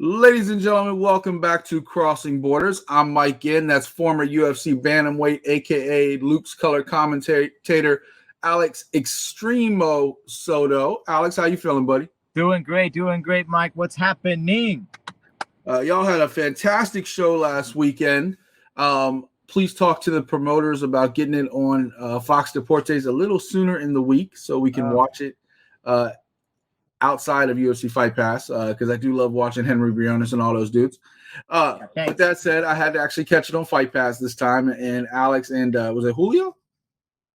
Ladies and gentlemen, welcome back to Crossing Borders. I'm Mike Ginn. That's former UFC bantamweight, aka Luke's color commentator, Alex Extremo Soto. Alex, how you feeling, buddy? Doing great, Mike. What's happening? Y'all had a fantastic show last weekend. Please talk to the promoters about getting it on Fox Deportes a little sooner in the week so we can watch it outside of UFC Fight Pass, because I do love watching Henry Briones and all those dudes. With that said, I had to actually catch it on Fight Pass this time, and Alex and was it Julio?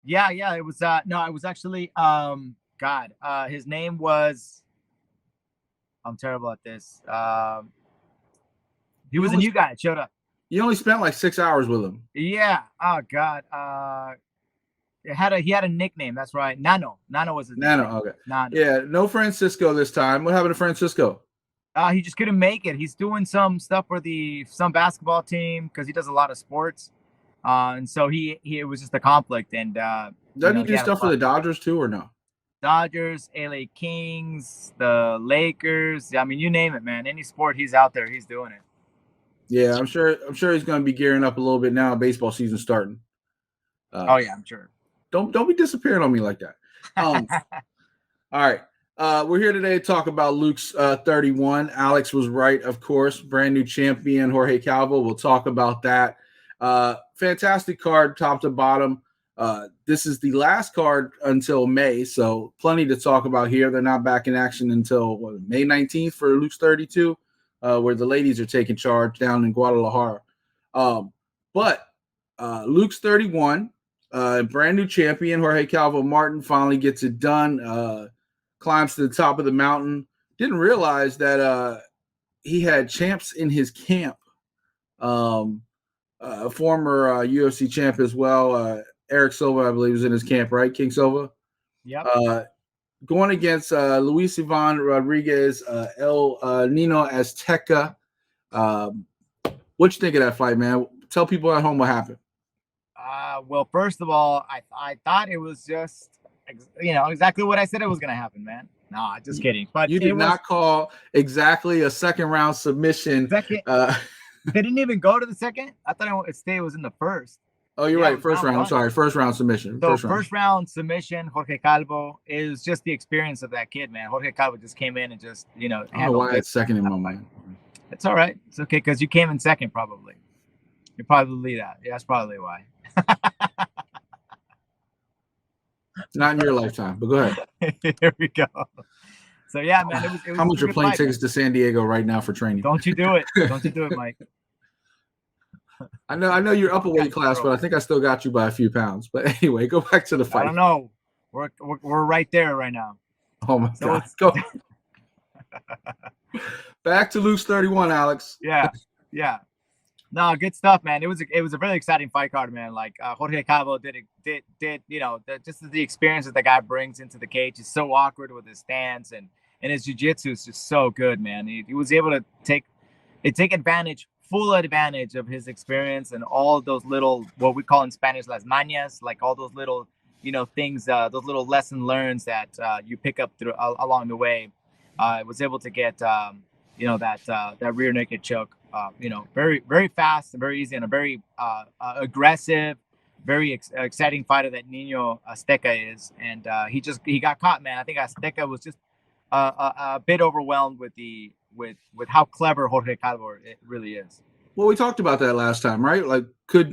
Yeah, it was no, it was actually his name was, I'm terrible at this. He was a new guy, showed up. You only spent like 6 hours with him. Yeah. Oh God. He had a nickname. That's right. Nano was his name. Nano. Okay. Nano. Yeah. No Francisco this time. What happened to Francisco? He just couldn't make it. He's doing some stuff for some basketball team because he does a lot of sports. And so it was just a conflict. And doesn't he do stuff for the Dodgers too, or no? Dodgers, LA Kings, the Lakers. I mean, you name it, man. Any sport he's out there, he's doing it. Yeah, I'm sure he's going to be gearing up a little bit now. Baseball season starting. Oh yeah, I'm sure. Don't be disappearing on me like that. All right. We're here today to talk about LUX 31. Alex was right, of course. Brand new champion, Jorge Calvo. We'll talk about that. Fantastic card, top to bottom. This is the last card until May, so plenty to talk about here. They're not back in action until May 19th for LUX 32, where the ladies are taking charge down in Guadalajara. But LUX 31, brand new champion, Jorge Calvo Martin, finally gets it done. Climbs to the top of the mountain. Didn't realize that he had champs in his camp. Former UFC champ as well. Eric Silva, I believe, was in his camp, right? King Silva? Yep. Going against Luis Ivan Rodriguez, El Nino Azteca. What you think of that fight, man? Tell people at home what happened. Well, first of all, I thought it was just, exactly what I said it was going to happen, man. No, just kidding. But you did not call exactly a second round submission. They didn't even go to the second. I thought it was in the first. Oh, you're right. First round. I'm sorry. First round submission. So first round submission, Jorge Calvo, is just the experience of that kid, man. Jorge Calvo just came in and just, I don't know why it's second in my mind. It's all right. It's okay because you came in second, probably. You probably that. Yeah, that's probably why. Not in your lifetime, but go ahead. Here we go. So yeah, man. It was How much are plane tickets to San Diego right now for training? Don't you do it. Don't you do it, Mike. I know you're up a weight class, but I think I still got you by a few pounds. But anyway, go back to the fight. I don't know. We're right there right now. Oh my God. Go. Back to LUX 31, Alex. Yeah. No, good stuff, man. It was a really exciting fight card, man. Like Jorge Calvo did just the experience that the guy brings into the cage. He's so awkward with his stance, and his jiu-jitsu is just so good, man. He was able to take full advantage of his experience and all of those little, what we call in Spanish las mañas, like all those little, things, those little lesson learns that you pick up through along the way. Was able to get, that rear naked choke, very, very fast and very easy, and a very aggressive, very exciting fighter that Nino Azteca is. And he got caught, man. I think Azteca was just a bit overwhelmed with how clever Jorge Calvo it really is. Well, we talked about that last time, right? Like, could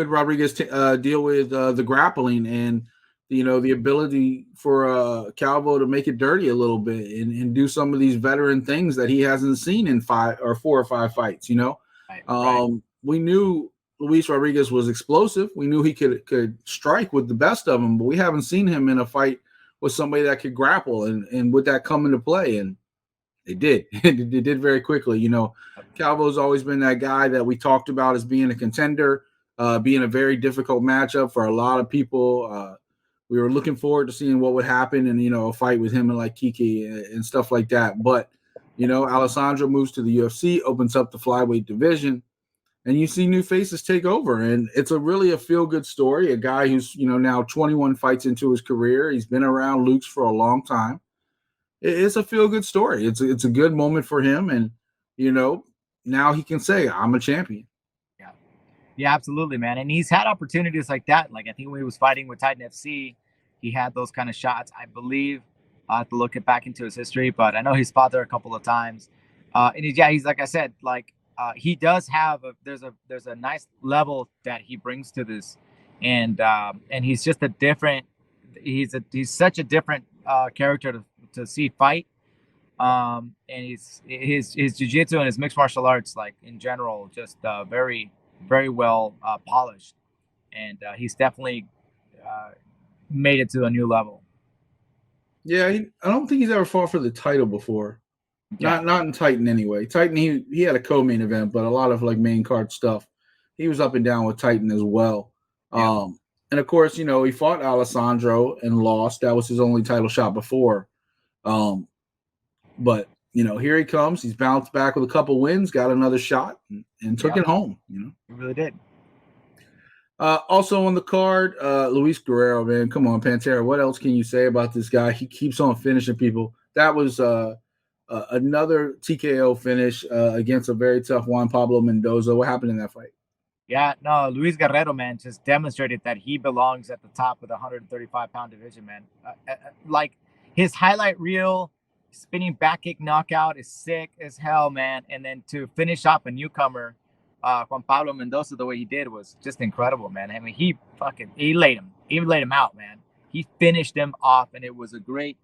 Rodriguez deal with the grappling and the ability for Calvo to make it dirty a little bit and do some of these veteran things that he hasn't seen in 4 or 5 fights. Right. We knew Luis Rodriguez was explosive. We knew he could strike with the best of them, but we haven't seen him in a fight with somebody that could grapple, and would that come into play? And they did. They did very quickly. Calvo's always been that guy that we talked about as being a contender, being a very difficult matchup for a lot of people. We were looking forward to seeing what would happen and, a fight with him and like Kiki and stuff like that. But, Alessandro moves to the UFC, opens up the flyweight division, and you see new faces take over. And it's really a feel-good story. A guy who's, now 21 fights into his career. He's been around LUX for a long time. it's a feel good story. It's a good moment for him, and now he can say I'm a champion. Yeah, yeah, absolutely, man. And he's had opportunities like that. Like I think when he was fighting with Titan FC, he had those kind of shots. I believe I have to look it back into his history, but I know he's fought there a couple of times. And he's like I said, like he does have there's a nice level that he brings to this, and he's just a different. He's such a different character to see fight. And his jiu-jitsu and his mixed martial arts, like in general, just very very well polished, and he's definitely uh, made it to a new level. Yeah, I don't think he's ever fought for the title before. Yeah, Not in Titan anyway. Titan he had a co-main event, but a lot of like main card stuff. He was up and down with Titan as well. yeah. And of course, he fought Alessandro and lost. That was his only title shot before. But here he comes. He's bounced back with a couple wins, got another shot, and took it home. He really did. Also on the card, Luis Guerrero, man. Come on, Pantera. What else can you say about this guy? He keeps on finishing people. That was another TKO finish against a very tough Juan Pablo Mendoza. What happened in that fight? Yeah, no, Luis Guerrero, man, just demonstrated that he belongs at the top of the 135-pound division, man. Like his highlight reel, spinning back kick knockout is sick as hell, man. And then to finish off a newcomer, Juan Pablo Mendoza, the way he did was just incredible, man. I mean, he laid him out, man. He finished him off, and it was a great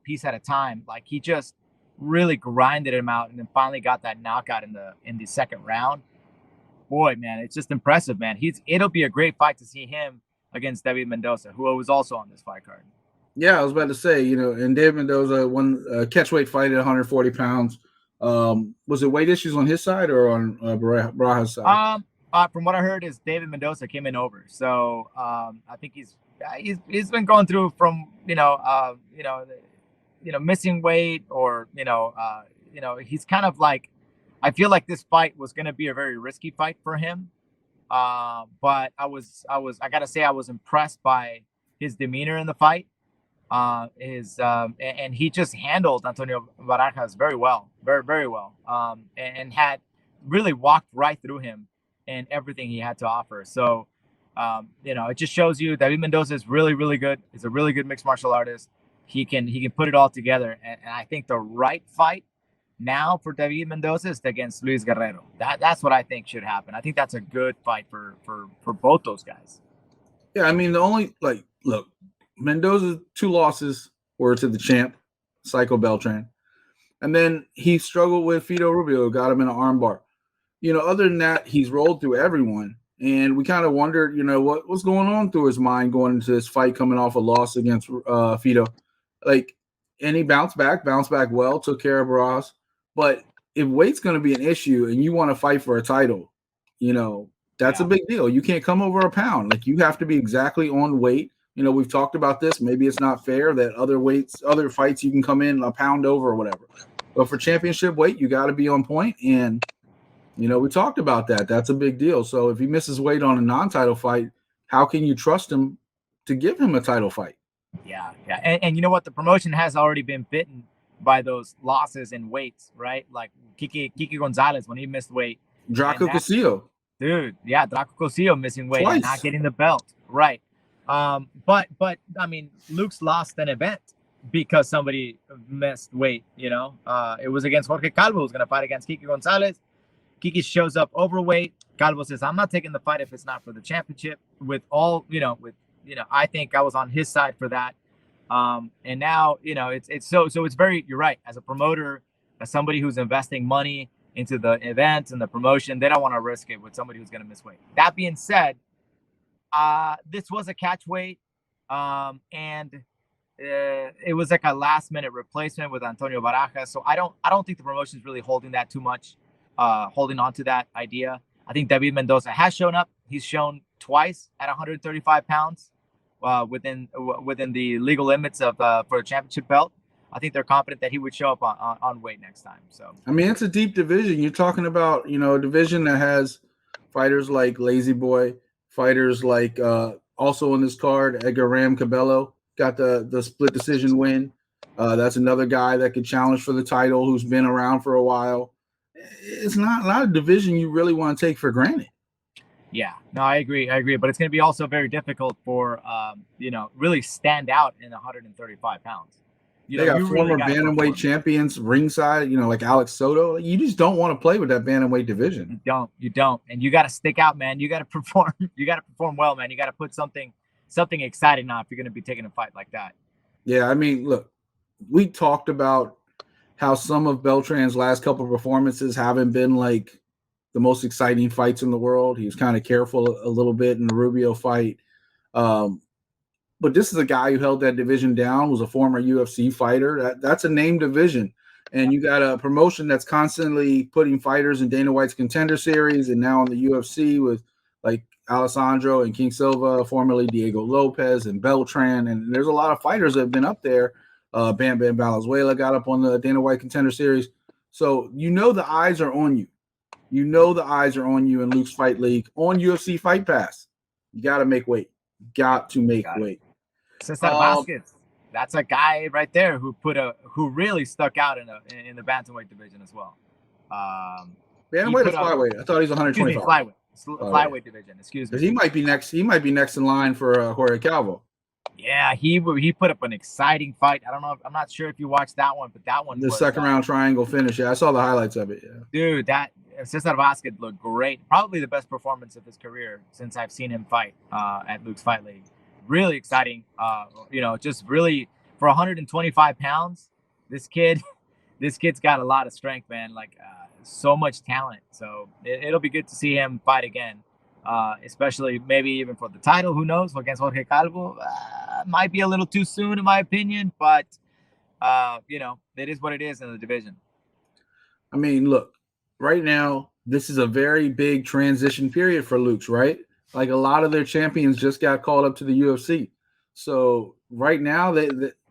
piece at a time. Like he just really grinded him out, and then finally got that knockout in the second round. Boy, man, it's just impressive, man. It'll be a great fight to see him against David Mendoza, who was also on this fight card. Yeah, I was about to say, and David Mendoza won a catchweight fight at 140 pounds. Was it weight issues on his side or on Baraja's side? From what I heard, is David Mendoza came in over, so I think he's been going through from missing weight, or he's kind of like, I feel like this fight was going to be a very risky fight for him. But I gotta say, I was impressed by his demeanor in the fight. And he just handled Antonio Barajas very well, very, very well. And had really walked right through him and everything he had to offer. So, it just shows you David Mendoza is really, really good. He's a really good mixed martial artist. He can put it all together. And I think the right fight now for David Mendoza is against Luis Guerrero. That's what I think should happen. I think that's a good fight for both those guys. Yeah, I mean, the only, look, Mendoza's 2 losses were to the champ, Psycho Beltran. And then he struggled with Fido Rubio, got him in an armbar. Other than that, he's rolled through everyone. And we kind of wondered, what's going on through his mind going into this fight, coming off a loss against Fido. And he bounced back well, took care of Barajas. But if weight's going to be an issue and you want to fight for a title, that's a big deal. You can't come over a pound. Like, you have to be exactly on weight. We've talked about this. Maybe it's not fair that other fights you can come in a pound over or whatever. But for championship weight, you got to be on point. And, we talked about that. That's a big deal. So if he misses weight on a non-title fight, how can you trust him to give him a title fight? Yeah. And you know what? The promotion has already been bitten by those losses in weights, right? Like Kiki Gonzalez when he missed weight. Draco Casillo. Dude, yeah, Draco Casillo missing weight and not getting the belt. Right. But I mean, Luke's lost an event because somebody missed weight, it was against Jorge Calvo, who's going to fight against Kiki Gonzalez. Kiki shows up overweight. Calvo says, I'm not taking the fight if it's not for the championship. I think I was on his side for that. And now, it's very, you're right. As a promoter, as somebody who's investing money into the events and the promotion, they don't want to risk it with somebody who's going to miss weight. That being said, this was a catch weight, and it was like a last minute replacement with Antonio Barajas. So I don't think the promotion is really holding that too much, holding on to that idea. I think David Mendoza has shown up. He's shown twice at 135 pounds, within the legal limits of for a championship belt. I think they're confident that he would show up on weight next time. So I mean, it's a deep division. You're talking about a division that has fighters like Lazy Boy, fighters like also on this card, Edgar Ram Cabello got the split decision win. That's another guy that could challenge for the title who's been around for a while. It's not a division you really want to take for granted. Yeah, no, I agree. But it's going to be also very difficult for, really stand out in 135 pounds. They got former bantamweight champions ringside, like Alex Soto. You just don't want to play with that bantamweight division. You don't. And you got to stick out, man. You got to perform. You got to perform well, man. You got to put something exciting on if you're going to be taking a fight like that. Yeah, I mean, look, we talked about how some of Beltran's last couple of performances haven't been like the most exciting fights in the world. He was kind of careful a little bit in the Rubio fight. But this is a guy who held that division down, was a former UFC fighter. That's a named division. And you got a promotion that's constantly putting fighters in Dana White's Contender Series and now in the UFC with like Alessandro and King Silva, formerly Diego Lopez and Beltran. And there's a lot of fighters that have been up there. Bam Bam Valenzuela got up on the Dana White Contender Series. So the eyes are on you. The eyes are on you in LUX Fight League on UFC Fight Pass. You got to make weight. Got to make weight. Cesar Vasquez, that's a guy right there who really stuck out in the bantamweight division as well. Bantamweight or flyweight? I thought he's 125. Flyweight division. Excuse me. He might be next. He might be next in line for Jorge Calvo. Yeah, he put up an exciting fight. I don't know. I'm not sure if you watched that one, but that one. The second round triangle finish. Yeah, I saw the highlights of it. Yeah. Dude, that Cesar Vasquez looked great. Probably the best performance of his career since I've seen him fight at LUX Fight League. Really exciting. Just really for 125 pounds, this kid's got a lot of strength, man. Like so much talent. So it'll be good to see him fight again. Especially maybe even for the title. Who knows? Against Jorge Calvo, might be a little too soon in my opinion, but it is what it is in the division. I mean, look, right now this is a very big transition period for LUX, right? Like a lot of their champions just got called up to the UFC. So right now,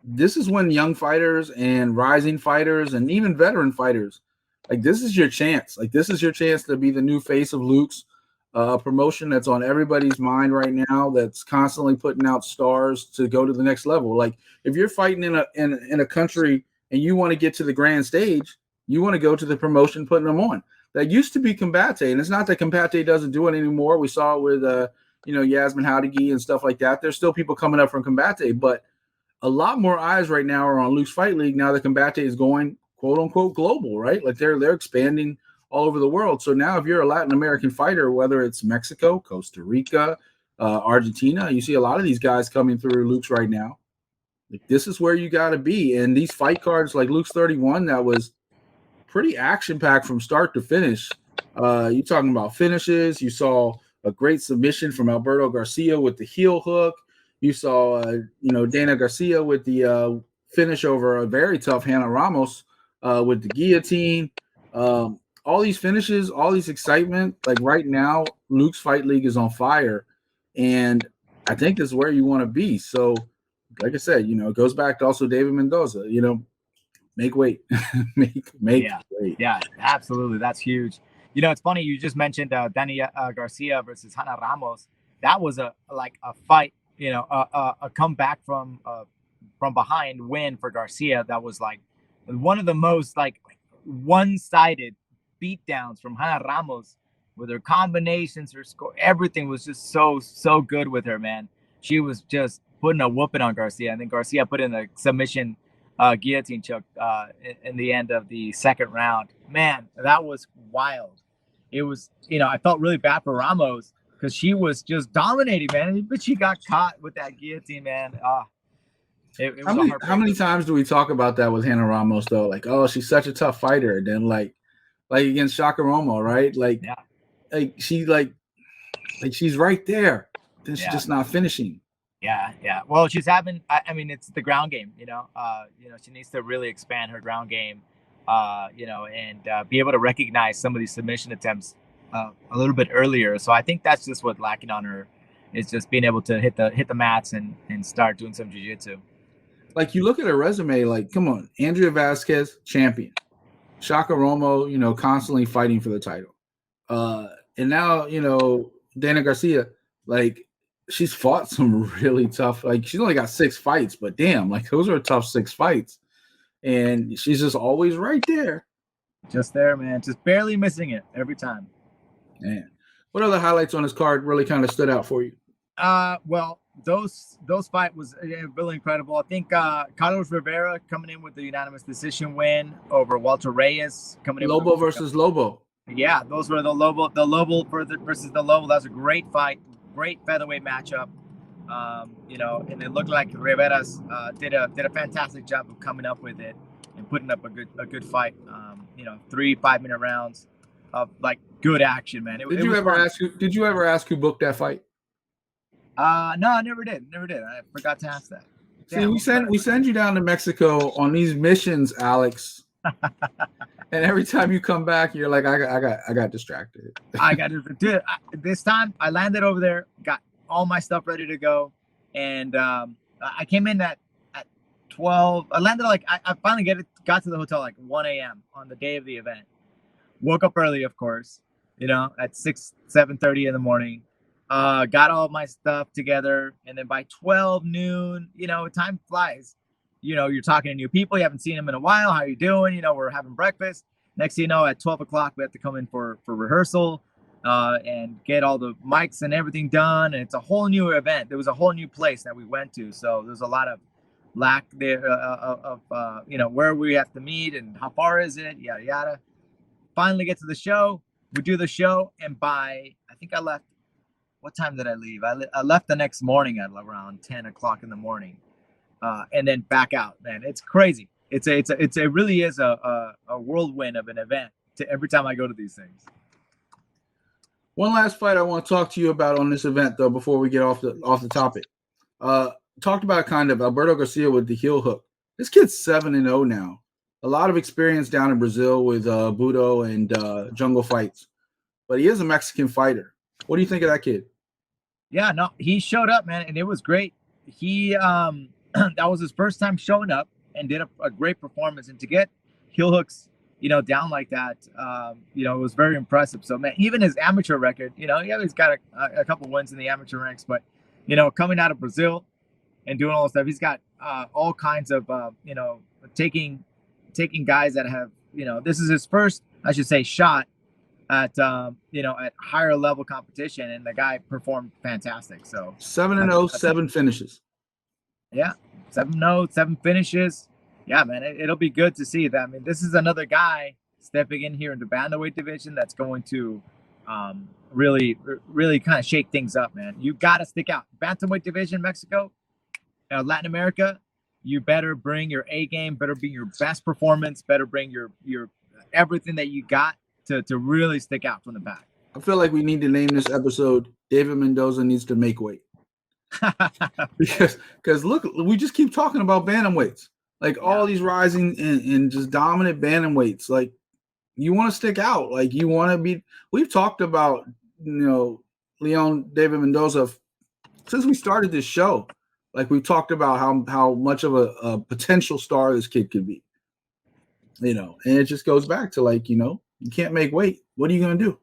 this is when young fighters and rising fighters and even veteran fighters, like this is your chance. Like this is your chance to be the new face of LUX, a promotion that's on everybody's mind right now, that's constantly putting out stars to go to the next level. Like if you're fighting in a country and you want to get to the grand stage, you want to go to the promotion putting them on. That used to be Combate, and it's not that Combate doesn't do it anymore. We saw it with, Yasmin Howdigi and stuff like that. There's still people coming up from Combate, but a lot more eyes right now are on LUX Fight League now that Combate is going, quote unquote, global, right? Like they're expanding all over the world. So now if you're a Latin American fighter, whether it's Mexico, Costa Rica, Argentina, you see a lot of these guys coming through LUX right now. Like this is where you got to be. And these fight cards like LUX 31, that was pretty action-packed from start to finish. You're talking about finishes. You saw a great submission from Alberto Garcia with the heel hook. You saw, Dana Garcia with the finish over a very tough Hannah Ramos with the guillotine. All these finishes, all these excitement. Like right now, LUX Fight League is on fire, and I think this is where you want to be. So, like I said, it goes back to also David Mendoza. Make weight. make weight. Yeah, absolutely. That's huge. It's funny. You just mentioned Danny Garcia versus Hannah Ramos. That was a fight, a comeback from behind win for Garcia. That was like one of the most like one-sided beatdowns from Hannah Ramos with her combinations, her score. Everything was just so good with her, man. She was just putting a whooping on Garcia. And then Garcia put in a submission guillotine choke in the end of the second round. Man, that was wild. It was, I felt really bad for Ramos because she was just dominating, man. But she got caught with that guillotine, man. It was how many times do we talk about that with Hannah Ramos though? Like, oh, she's such a tough fighter. And then like against Shaka Romo, right? Like, yeah. like she's right there. Then she's just not finishing. Yeah. Well, she's having. I mean, it's the ground game. She needs to really expand her ground game. And be able to recognize some of these submission attempts a little bit earlier. So I think that's just what's lacking on her, is just being able to hit the mats and start doing some jiu-jitsu. Like you look at her resume, like come on, Andrea Vasquez, champion, Shaka Romo, constantly fighting for the title, and now Dana Garcia, like. She's fought some really tough, like she's only got 6 fights, but damn, like those are tough 6 fights. and she's just always right there. Just there, man. Just barely missing it every time. Man, what other highlights on this card really kind of stood out for you? Well, those fight was really incredible. I think Carlos Rivera coming in with the unanimous decision win over Walter Reyes. Lobo versus Lobo. Yeah, those were the Lobo versus the Lobo. That's a great fight, great featherweight matchup. And it looked like Rivera's did a fantastic job of coming up with it and putting up a good fight. 3 5-minute rounds of like good action, man. Did you ever ask who booked that fight? No, I never did. I forgot to ask that. See, we send you down to Mexico on these missions, Alex. And every time you come back, you're like, I got distracted. This time I landed over there, got all my stuff ready to go, and I came in at 12. I landed I finally got to the hotel like 1 a.m. on the day of the event. Woke up early, of course, at 7:30 in the morning. Got all my stuff together, and then by 12 noon, time flies. You're talking to new people. You haven't seen them in a while. How you doing? We're having breakfast. Next thing you know, at 12 o'clock, we have to come in for rehearsal and get all the mics and everything done. And it's a whole new event. There was a whole new place that we went to. So there's a lot of lack there of where we have to meet and how far is it, yada, yada. Finally get to the show. We do the show. And I think I left. What time did I leave? I left the next morning at around 10 o'clock in the morning. And then back out, man. It's crazy. It really is a whirlwind of an event every time I go to these things. One last fight I want to talk to you about on this event, though, before we get off the topic. Talked about kind of Alberto Garcia with the heel hook. This kid's 7-0 now. A lot of experience down in Brazil with Budo and Jungle Fights. But he is a Mexican fighter. What do you think of that kid? Yeah, no, he showed up, man, and it was great. He that was his first time showing up and did a great performance. And to get heel hooks, down like that, it was very impressive. So, man, even his amateur record, he's got a couple wins in the amateur ranks, but, coming out of Brazil and doing all this stuff, he's got all kinds of, taking guys that have, this is his first, I should say, shot at at higher level competition, and the guy performed fantastic. So 7-0, 7 finishes. Yeah, 7-0, 7 finishes. Yeah, man, it'll be good to see that. I mean, this is another guy stepping in here in the bantamweight division that's going to really kind of shake things up, man. You got to stick out. Bantamweight division, Mexico, Latin America. You better bring your A game. Better bring your best performance. Better bring your everything that you got to really stick out from the pack. I feel like we need to name this episode David Mendoza Needs to Make Weight. because look, we just keep talking about bantamweights, like all these rising and just dominant bantamweights. Like, you want to stick out, like you want to be. We've talked about Leon David Mendoza since we started this show. Like, we've talked about how much of a potential star this kid could be. And it just goes back to you can't make weight. What are you gonna do?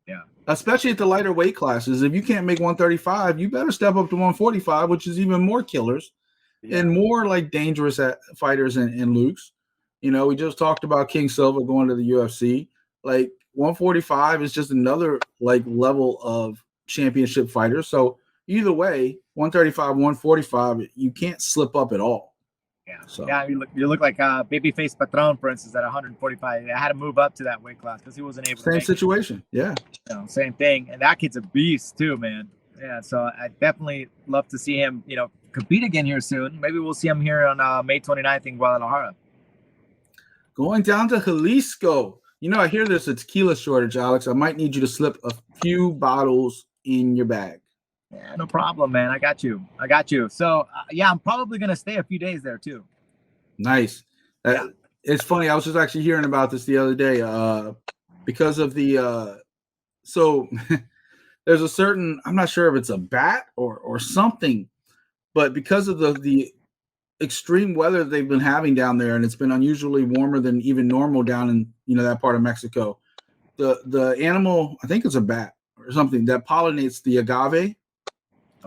Yeah. Especially at the lighter weight classes. If you can't make 135, you better step up to 145, which is even more killers and more dangerous fighters in Luke's. We just talked about King Silva going to the UFC. 145 is just another level of championship fighter. So either way, 135, 145, you can't slip up at all. Yeah. So you look like Babyface Patron, for instance, at 145. I had to move up to that weight class because he wasn't able. Same situation. Yeah. Same thing. And that kid's a beast too, man. Yeah. So I definitely love to see him, compete again here soon. Maybe we'll see him here on May 29th in Guadalajara. Going down to Jalisco. I hear there's a tequila shortage, Alex. I might need you to slip a few bottles in your bag. Yeah, no problem, man. I got you. So, I'm probably going to stay a few days there, too. Nice. It's funny. I was just actually hearing about this the other day because of the so there's a certain, I'm not sure if it's a bat or something, but because of the extreme weather they've been having down there, and it's been unusually warmer than even normal down in that part of Mexico, the animal, I think it's a bat or something, that pollinates the agave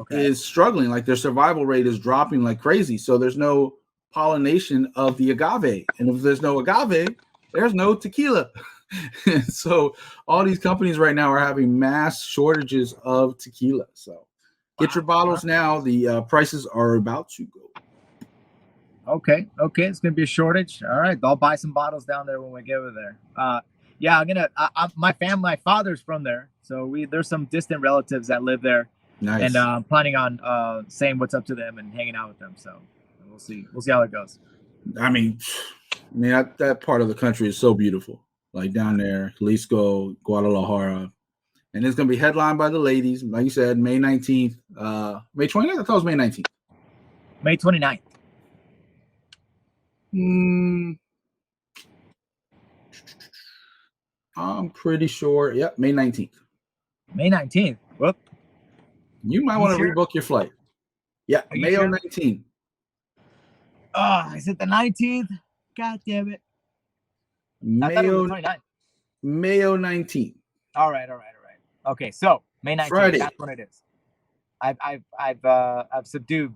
is struggling. Their survival rate is dropping like crazy. So there's no pollination of the agave. And if there's no agave, there's no tequila. So all these companies right now are having mass shortages of tequila. So get your bottles now. The prices are about to go. Okay, it's gonna be a shortage. All right, I'll buy some bottles down there when we get over there. Yeah, I'm gonna. My father's from there, so there's some distant relatives that live there. Nice. And I'm planning on saying what's up to them and hanging out with them. So we'll see how it goes. I mean, that part of the country is so beautiful. Like down there, Jalisco, Guadalajara. And it's going to be headlined by the ladies. Like you said, May 19th. May 29th? I thought it was May 19th. May 29th. I'm pretty sure. Yep, May 19th. May 19th. Whoop. You might want to rebook your flight. Yeah, May 19th. Oh, is it the 19th? God damn it. May 19th. All right. Okay, so May 19th. Friday. That's what it is. I've subdued.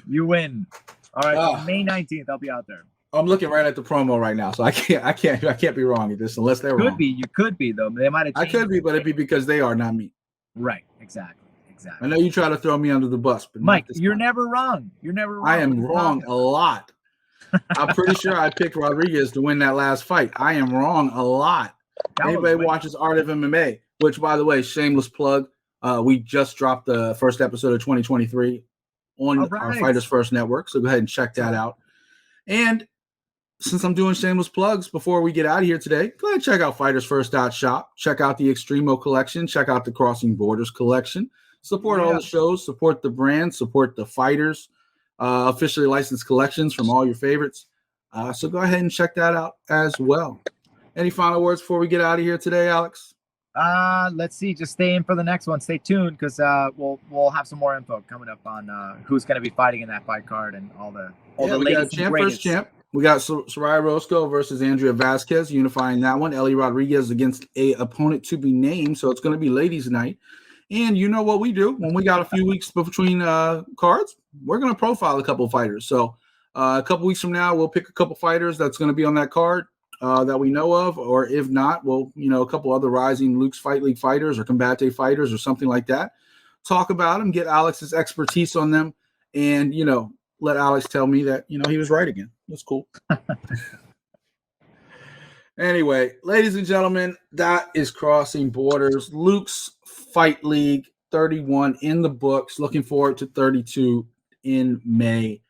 You win. All right, so May 19th. I'll be out there. I'm looking right at the promo right now, so I can't be wrong at this unless they're wrong. You could be though. They might have. I could be, but it'd be because they are, not me. Right. Exactly. I know you try to throw me under the bus, but Mike, you're never wrong. I am wrong a lot. I'm pretty sure I picked Rodriguez to win that last fight. I am wrong a lot. Anybody watches Art of MMA, which, by the way, shameless plug. We just dropped the first episode of 2023 on our Fighters First Network, so go ahead and check that out. And since I'm doing shameless plugs before we get out of here today, go ahead and check out FightersFirst.shop. Check out the Extremo collection. Check out the Crossing Borders collection. Support all the shows. Support the brand. Support the fighters. Officially licensed collections from all your favorites. So go ahead and check that out as well. Any final words before we get out of here today, Alex? Let's see. Just stay in for the next one. Stay tuned because we'll have some more info coming up on who's going to be fighting in that fight card and all the latest champ versus champ. We got Soraya Roscoe versus Andrea Vasquez, unifying that one. Ellie Rodriguez against a opponent to be named. So it's going to be ladies' night. And you know what we do when we got a few weeks between cards? We're going to profile a couple of fighters. So a couple weeks from now, we'll pick a couple fighters that's going to be on that card that we know of. Or if not, we'll, a couple other rising LUX Fight League fighters or Combate fighters or something like that. Talk about them, get Alex's expertise on them, and, let Alex tell me that, he was right again. That's cool. Anyway, ladies and gentlemen, that is Crossing Borders. LUX Fight League 31 in the books. Looking forward to 32 in May.